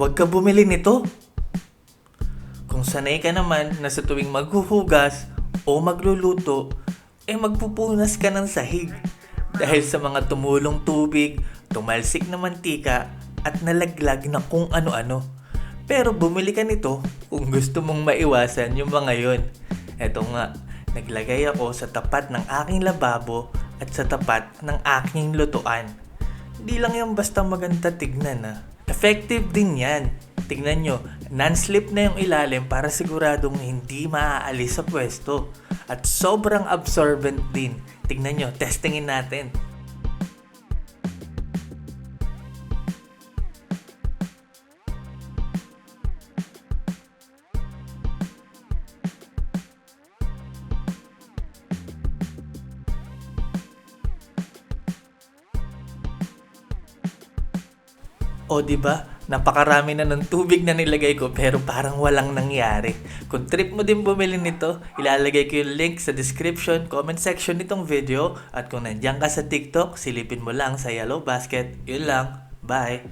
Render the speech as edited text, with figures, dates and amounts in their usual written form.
huwag ka bumili nito. Kung sanay ka naman na sa tuwing maghuhugas o magluluto, magpupunas ka ng sahig. Dahil sa mga tumulong tubig, tumalsik na mantika at nalaglag na kung ano-ano. Pero bumili ka nito kung gusto mong maiwasan yung mga yon. Eto nga, naglagay ako sa tapat ng aking lababo at sa tapat ng aking lutuan. Hindi lang yan basta maganda tignan Effective din yan. Tignan nyo, non-slip na yung ilalim para siguradong hindi maaalis sa pwesto. At sobrang absorbent din. Tignan nyo, testingin natin. O di ba? Napakarami na ng tubig na nilagay ko pero parang walang nangyari. Kung trip mo din bumili nito, ilalagay ko yung link sa description, comment section nitong video. At kung nandiyan ka sa TikTok, silipin mo lang sa Yellow Basket. Yun lang. Bye!